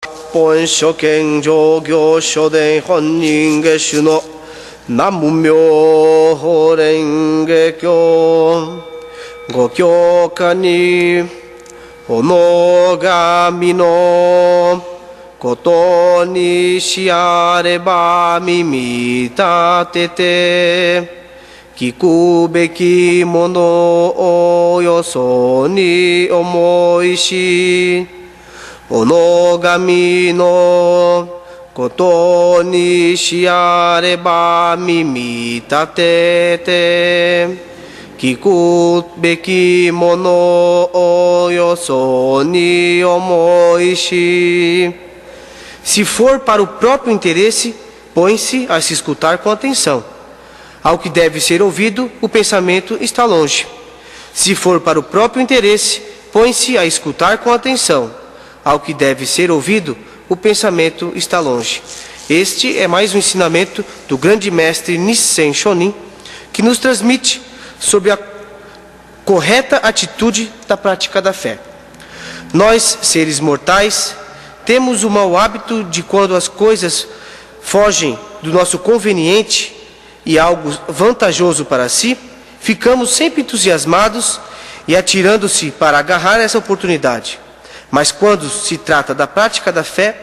本所見上行書伝本人下種の南無妙法蓮華経ご教科におのがみのことにしあれば耳立てて聞くべきものをよそに思いしおのがみのことにしあれば耳立てて聞くべきものをよそに思いし. Se for para o próprio interesse, põe-se a se escutar com atenção. Ao que deve ser ouvido, o pensamento está longe. Se for para o próprio interesse, põe-se a escutar com atenção. Ao que deve ser ouvido, o pensamento está longe. Este é mais um ensinamento do grande mestre Nissen Shonin, que nos transmite sobre a correta atitude da prática da fé. Nós, seres mortais, temos o mau hábito de quando as coisas fogem do nosso conveniente e algo vantajoso para si, ficamos sempre entusiasmados e atirando-se para agarrar essa oportunidade. Mas quando se trata da prática da fé,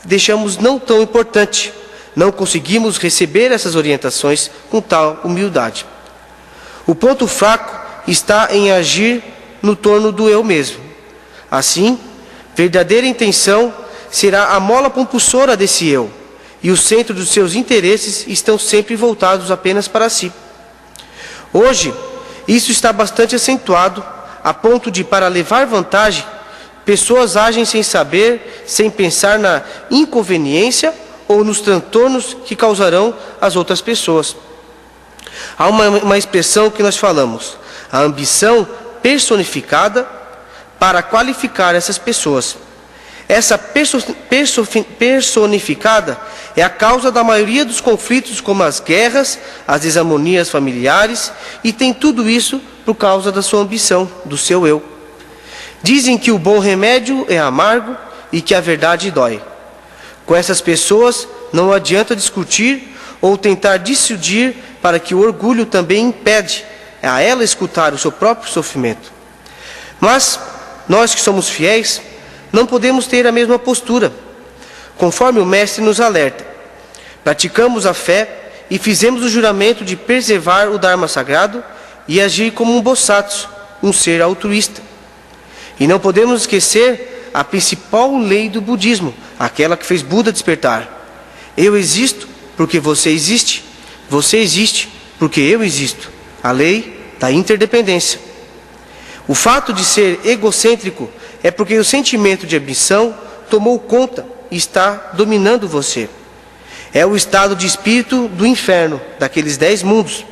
deixamos não tão importante, não conseguimos receber essas orientações com tal humildade. O ponto fraco está em agir no torno do eu mesmo. Assim, verdadeira intenção será a mola propulsora desse eu, e o centro dos seus interesses estão sempre voltados apenas para si. Hoje, isso está bastante acentuado, a ponto de, para levar vantagem, pessoas agem sem saber, sem pensar na inconveniência ou nos transtornos que causarão às outras pessoas. Há uma expressão que nós falamos, a ambição personificada, para qualificar essas pessoas. Essa personificada é a causa da maioria dos conflitos, como as guerras, as desarmonias familiares, e tem tudo isso por causa da sua ambição, do seu eu. Dizem que o bom remédio é amargo e que a verdade dói. Com essas pessoas não adianta discutir ou tentar dissuadir, para que o orgulho também impede a ela escutar o seu próprio sofrimento. Mas nós que somos fiéis, não podemos ter a mesma postura. Conforme o Mestre nos alerta, praticamos a fé e fizemos o juramento de preservar o Dharma sagrado e agir como um Bosatsu, um ser altruísta. E não podemos esquecer a principal lei do budismo, aquela que fez Buda despertar. Eu existo porque você existe. Você existe porque eu existo. A lei da interdependência. O fato de ser egocêntrico é porque o sentimento de ambição tomou conta e está dominando você. É o estado de espírito do inferno, daqueles 10 mundos,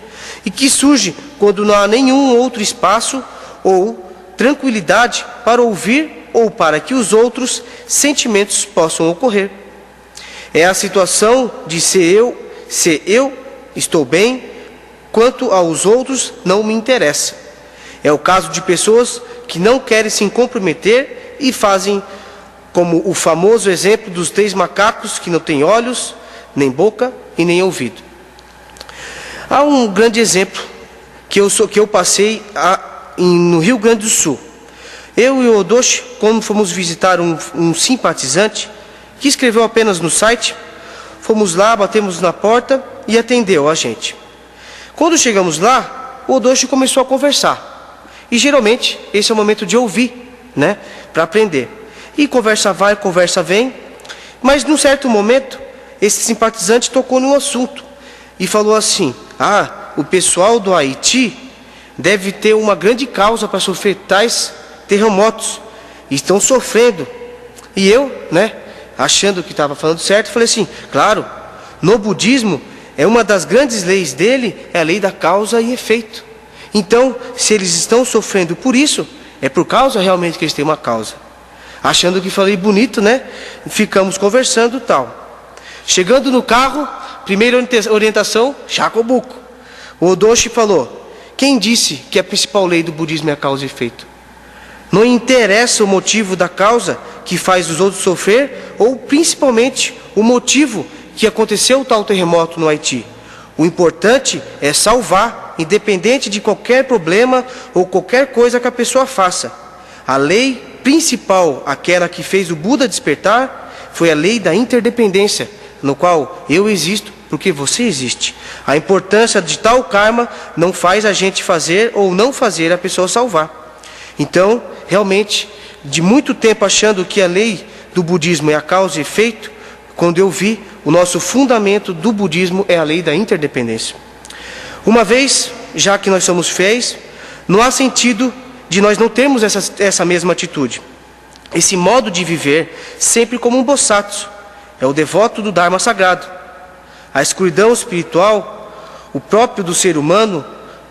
e que surge quando não há nenhum outro espaço ou tranquilidade para ouvir ou para que os outros sentimentos possam ocorrer. É a situação de se eu estou bem, quanto aos outros não me interessa. É o caso de pessoas que não querem se comprometer e fazem como o famoso exemplo dos 3 macacos que não têm olhos, nem boca e nem ouvido. Há um grande exemplo que eu passei no Rio Grande do Sul. Eu e o Odoshi, quando fomos visitar um simpatizante que escreveu apenas no site, fomos lá, batemos na porta e atendeu a gente. Quando chegamos lá, o Odoshi começou a conversar. E geralmente esse é o momento de ouvir, né, para aprender. E conversa vai, conversa vem. Mas num certo momento, esse simpatizante tocou num assunto e falou assim: o pessoal do Haiti deve ter uma grande causa para sofrer tais terremotos. Estão sofrendo. E eu, né, achando que estava falando certo, falei assim: claro, no budismo, uma das grandes leis dele é a lei da causa e efeito. Então, se eles estão sofrendo por isso, é por causa realmente que eles têm uma causa. Achando que falei bonito, né? Ficamos conversando e tal. Chegando no carro, primeira orientação, Shakobuku. O Odoshi falou: quem disse que a principal lei do budismo é a causa e efeito? Não interessa o motivo da causa que faz os outros sofrer, ou principalmente o motivo que aconteceu o tal terremoto no Haiti. O importante é salvar, independente de qualquer problema ou qualquer coisa que a pessoa faça. A lei principal, aquela que fez o Buda despertar, foi a lei da interdependência, no qual eu existo porque você existe. A importância de tal karma não faz a gente fazer ou não fazer a pessoa salvar. Então, realmente, de muito tempo achando que a lei do budismo é a causa e efeito, quando eu vi, o nosso fundamento do budismo é a lei da interdependência. Uma vez, já que nós somos fiéis, não há sentido de nós não termos essa mesma atitude. Esse modo de viver sempre como um Bosatsu, é o devoto do Dharma sagrado. A escuridão espiritual, o próprio do ser humano,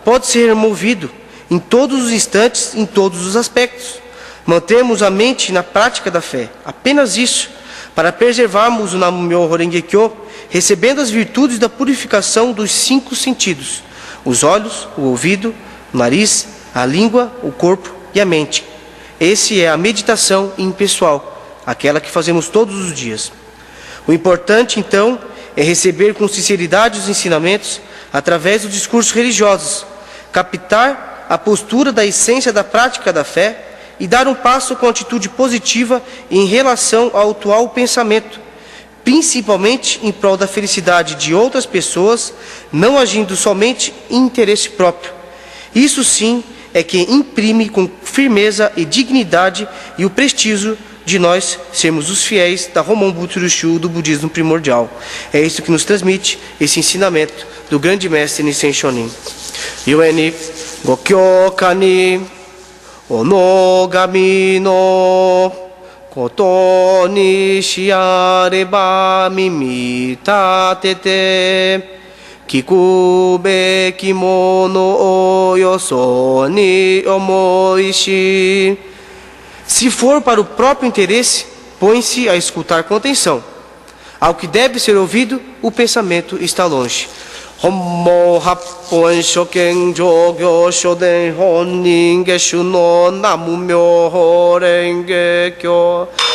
pode ser removido em todos os instantes, em todos os aspectos. Mantermos a mente na prática da fé, apenas isso, para preservarmos o Nam-myoho Renge-kyo, recebendo as virtudes da purificação dos 5 sentidos: os olhos, o ouvido, o nariz, a língua, o corpo e a mente. Essa é a meditação impessoal, aquela que fazemos todos os dias. O importante, então, é receber com sinceridade os ensinamentos através dos discursos religiosos, captar a postura da essência da prática da fé e dar um passo com atitude positiva em relação ao atual pensamento, principalmente em prol da felicidade de outras pessoas, não agindo somente em interesse próprio. Isso sim é que imprime com firmeza e dignidade e o prestígio de nós sermos os fiéis da Homon Butsurushu, do budismo primordial. É isso que nos transmite esse ensinamento do grande mestre Nissen Shonin. Yueni Gokyo ni Onogami no koto ni shiareba mimi tatete kiku beki mono o yoso ni omoi shi. Se for para o próprio interesse, põe-se a escutar com atenção. Ao que deve ser ouvido, o pensamento está longe. Hommo happon shoken jogyo shoden honin geshu no namu myoho renge kyo.